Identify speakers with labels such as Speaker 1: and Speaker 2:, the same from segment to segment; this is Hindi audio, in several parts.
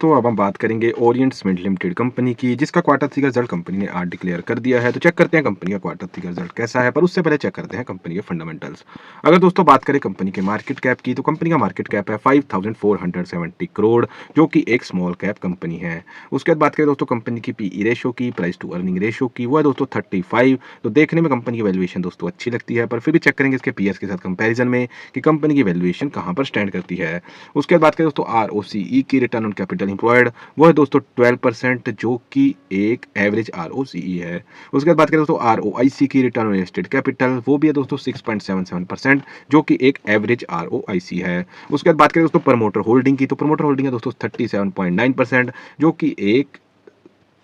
Speaker 1: दोस्तों, अब हम बात करेंगे ओरिएंट सीमेंट लिमिटेड कंपनी की, जिसका क्वार्टर 3 का रिजल्ट कंपनी ने आज डिक्लेयर कर दिया है। तो चेक करते हैं कंपनी का क्वार्टर 3 का रिजल्ट कैसा है, पर उससे पहले चेक करते हैं कंपनी के फंडामेंटल्स। अगर दोस्तों बात करें कंपनी के मार्केट कैप की, तो कंपनी का मार्केट कैप है 5470 करोड़, जो कि एक स्मॉल कैप कंपनी है। उसके बाद बात करें दोस्तों कंपनी की पीई रेशो की, प्राइस टू अर्निंग रेशो की, वो है दोस्तों 35। तो देखने में कंपनी की वैल्यूएशन दोस्तों अच्छी लगती है, पर फिर भी चेक करेंगे इसके पीएस के साथ कंपैरिजन में कि कंपनी की वैल्यूएशन कहाँ पर स्टैंड करती है। उसके बाद बात करें दोस्तों आरओसीई की, रिटर्न ऑन कैपिटल एम्प्लॉयड, वो है दोस्तों 12%, जो कि एक एवरेज आरओसीई है। उसके बाद बात करें दोस्तों आरओआईसी की, रिटर्न ऑन इन्वेस्टेड कैपिटल, वो भी है दोस्तों 6.77%, जो कि एक एवरेज आरओआईसी है। उसके बाद बात करें दोस्तों प्रमोटर होल्डिंग की, तो प्रमोटर होल्डिंग है दोस्तों 37.9%, जो कि एक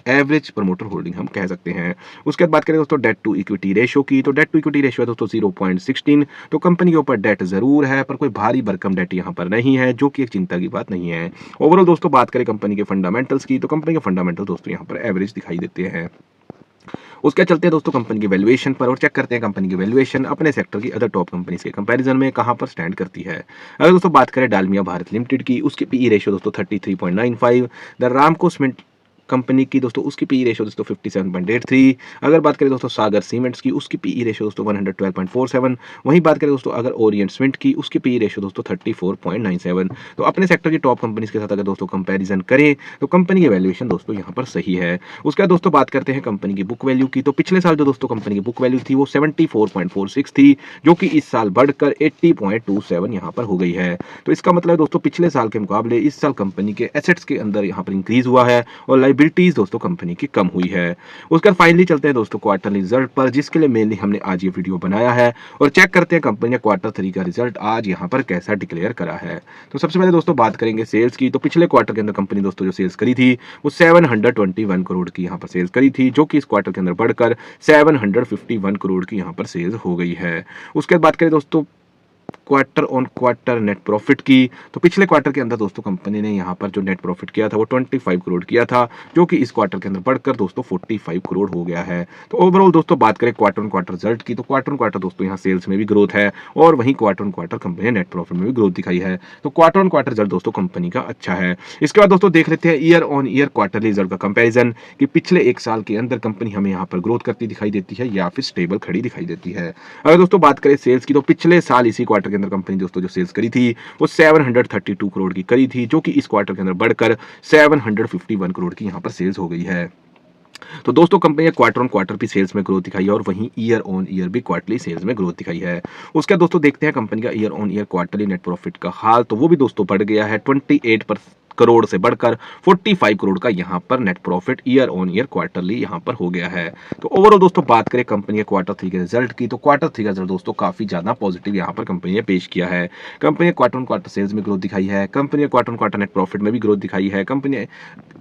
Speaker 1: एवरेज प्रमोटर होल्डिंग हम कह सकते हैं। उसके बाद बात करें दोस्तों डेट टू इक्विटी रेशियो की, तो डेट टू इक्विटी रेशियो है दोस्तों 0.16। तो कंपनी के ऊपर डेट जरूर है, पर कोई भारी भरकम डेट यहाँ पर नहीं है, जो कि एक चिंता की बात नहीं है। ओवरऑल दोस्तों बात करें कंपनी के फंडामेंटल्स की, तो कंपनी के फंडामेंटल दोस्तों यहाँ पर एवरेज दिखाई देते हैं। उसके चलते हैं दोस्तों कंपनी की वैल्यूएशन पर, और चेक करते हैं कंपनी की वैल्यूएशन अपने सेक्टर की अदर टॉप कंपनीज के कंपैरिजन में कहां पर स्टैंड करती है। अगर दोस्तों बात करें डालमिया भारत लिमिटेड की, उसकी पीई रेशियो दोस्तों 33.95। द रामको सीमेंट कंपनी की दोस्तों उसकी पीई रेशियो दोस्तों 57.83। अगर बात करें दोस्तों सागर सीमेंट्स की, उसकी पीई रेशियो दोस्तों 112.47। वहीं बात करें दोस्तों अगर ओरिएंट सीमेंट की, उसकी पीई रेशियो दोस्तों 34.97। तो अपने सेक्टर की टॉप कंपनीज के साथ अगर दोस्तों कंपैरिजन करें तो कंपनी की वैल्यूएशन दोस्तों यहाँ पर सही है। उसके बाद दोस्तों बात करते हैं कंपनी की बुक वैल्यू की, तो पिछले साल जो दोस्तों कंपनी की बुक वैल्यू थी वो 74.46 थी, जो कि इस साल बढ़कर 80.27 यहाँ पर हो गई है। तो इसका मतलब है दोस्तों पिछले साल के मुकाबले इस साल कंपनी के एसेट्स के अंदर यहाँ पर इंक्रीज हुआ है और लायबिलिटीज दोस्तों कंपनी की कम हुई है। उसके बाद फाइनली चलते हैं दोस्तों क्वार्टरली रिजल्ट पर, जिसके लिए मेनली हमने आज ये वीडियो बनाया है, और चेक करते हैं कंपनी ने क्वार्टर 3 का रिजल्ट आज यहाँ पर कैसा डिक्लेयर करा है। तो सबसे पहले दोस्तों बात करेंगे सेल्स की, तो पिछले क्वार्टर के अंदर कंपनी दोस्तों जो सेल्स करी थी वो 721 करोड़ की यहाँ पर सेल्स करी थी, जो कि इस क्वार्टर के अंदर बढ़कर 751 करोड़ की यहाँ पर सेल्स हो गई है। उसके बाद बात करें दोस्तों quarter on quarter net profit की, तो पिछले क्वार्टर के अंदर दोस्तों कंपनी ने यहाँ पर जो नेट प्रॉफिट किया था वो 25 करोड़ किया था, जो कि इस क्वार्टर के अंदर बढ़कर दोस्तों 45 करोड़ हो गया है। तो ओवरऑल दोस्तों बात करें क्वार्टर ऑन क्वार्टर रिजल्ट की, तो क्वार्टर ऑन क्वार्टर दोस्तों यहाँ सेल्स में भी ग्रोथ है, और वहीं क्वार्टर ऑन क्वार्टर कंपनी ने नेट प्रॉफिट में भी ग्रोथ दिखाई है। तो क्वार्टर ऑन क्वार्टर रिजल्ट दोस्तों कंपनी का अच्छा है। इसके बाद दोस्तों देख लेते हैं year on year quarterly result का कंपेरिजन, कि पिछले एक साल के अंदर कंपनी हमें यहाँ पर ग्रोथ करती दिखाई देती है या फिर स्टेबल खड़ी दिखाई देती है। अगर दोस्तों बात करें सेल्स की, तो पिछले साल इसी क्वार्टर के अंदर कंपनी दोस्तों जो सेल्स करी थी वो 732 करोड़ की करी थी, जो कि इस क्वार्टर के अंदर बढ़कर 751 करोड़ की यहाँ पर सेल्स हो गई है। तो दोस्तों कंपनी ने क्वार्टर ऑन क्वार्टर भी सेल्स में ग्रोथ दिखाई है, और वहीं ईयर ऑन ईयर भी क्वार्टरली सेल्स में ग्रोथ दिखाई है। उसके बाद दोस्तों देखते हैं कंपनी का year on year quarterly net profit का हाल, तो वो भी दोस्तों बढ़ गया है 28 करोड़ से बढ़कर 45 करोड़ का यहाँ पर net profit year on year quarterly यहाँ पर हो गया है। तो ओवरऑल दोस्तों बात करें कंपनी के क्वार्टर 3 के रिजल्ट की, तो क्वार्टर 3 का रिजल्ट दोस्तों काफी ज्यादा पॉजिटिव यहाँ पर कंपनी ने पेश किया है। कंपनी ने क्वार्टर ऑन क्वार्टर सेल्स में ग्रोथ दिखाई है, कंपनी ने quarter on quarter net profit में भी ग्रोथ दिखाई है, कंपनी ने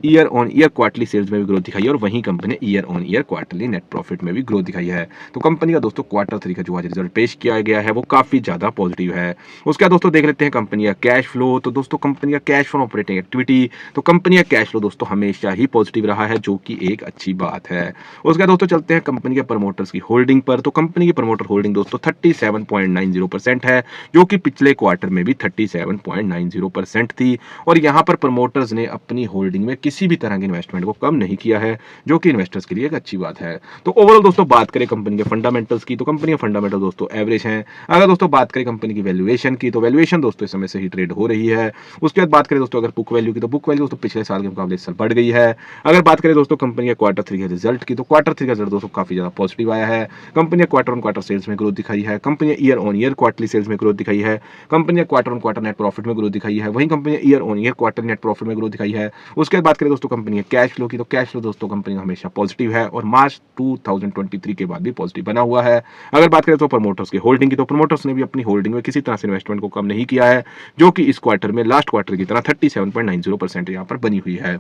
Speaker 1: year on year quarterly sales में भी ग्रोथ दिखाई है, और वहीं कंपनी ने year on year quarterly net profit में भी ग्रोथ दिखाई है। तो कंपनी का दोस्तों क्वार्टर 3 का जो आज रिजल्ट पेश किया गया है वो काफी ज्यादा पॉजिटिव है। उसके बाद दोस्तों देख लेते हैं कंपनी का कैश फ्लो, तो दोस्तों कंपनी का कैश फ्लो ऑपरेटिंग एक्टिविटी, तो कंपनी का कैश फ्लो दोस्तों हमेशा ही पॉजिटिव रहा है, जो कि एक अच्छी बात है। उसके बाद दोस्तों चलते हैं कंपनी के प्रमोटर्स की होल्डिंग पर, तो कंपनी की प्रमोटर होल्डिंग दोस्तों 37.90% है, जो कि पिछले क्वार्टर में भी 37.90% थी, और यहाँ पर प्रमोटर्स ने अपनी होल्डिंग में किसी भी तरह के इन्वेस्टमेंट को कम नहीं किया है, जो कि इन्वेस्टर्स के लिए एक अच्छी बात है। तो ओवरऑल दोस्तों बात करें कंपनी के फंडामेंटल्स की, तो कंपनी के फंडामेंटल दोस्तों एवरेज हैं। अगर दोस्तों बात करें कंपनी की वैल्यूएशन की, तो वैल्यूएशन दोस्तों इस समय से ही ट्रेड हो रही है। उसके बाद बात करें दोस्तों अगर बुक वैल्यू की, तो बुक वैल्यू दोस्तों पिछले साल के मुकाबले इस साल बढ़ गई है। अगर बात करें दोस्तों कंपनी के क्वार्टर 3 के रिजल्ट की, तो क्वार्टर 3 का रिजल्ट दोस्तों काफी ज्यादा पॉजिटिव आया है। कंपनी ने क्वार्टर ऑन क्वार्टर सेल्स में ग्रोथ दिखाई है, कंपनी ने year on year quarterly sales में ग्रोथ दिखाई है, कंपनी ने quarter on quarter net profit में ग्रोथ दिखाई है, वहीं कंपनी ने year on year quarter net profit में ग्रोथ दिखाई है। उसके बाद बात करें दोस्तों कंपनी के कैश फ्लो की, तो कैश फ्लो दोस्तों कंपनी का हमेशा पॉजिटिव है, और मार्च 2023 के बाद भी पॉजिटिव बना हुआ है। अगर बात करें तो प्रमोटर्स की होल्डिंग की, तो प्रमोटर्स ने भी अपनी होल्डिंग में किसी तरह से इन्वेस्टमेंट को कम नहीं किया है, जो कि इस क्वार्टर में लास्ट क्वार्टर की तरह 37.90% यहाँ पर बनी हुई है।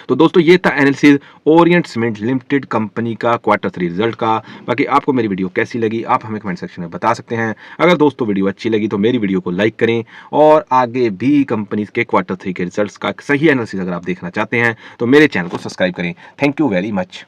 Speaker 1: तो दोस्तों ये था analysis Orient cement limited company का क्वार्टर 3 रिजल्ट का। बाकी आपको मेरी वीडियो कैसी लगी आप हमें कमेंट सेक्शन में बता सकते हैं। अगर दोस्तों वीडियो अच्छी लगी तो मेरी वीडियो को लाइक करें, और आगे भी कंपनी के क्वार्टर 3 के रिजल्ट्स का सही एनालिसिस अगर आप देखना चाहते हैं तो मेरे चैनल को सब्सक्राइब करें। Thank you very much.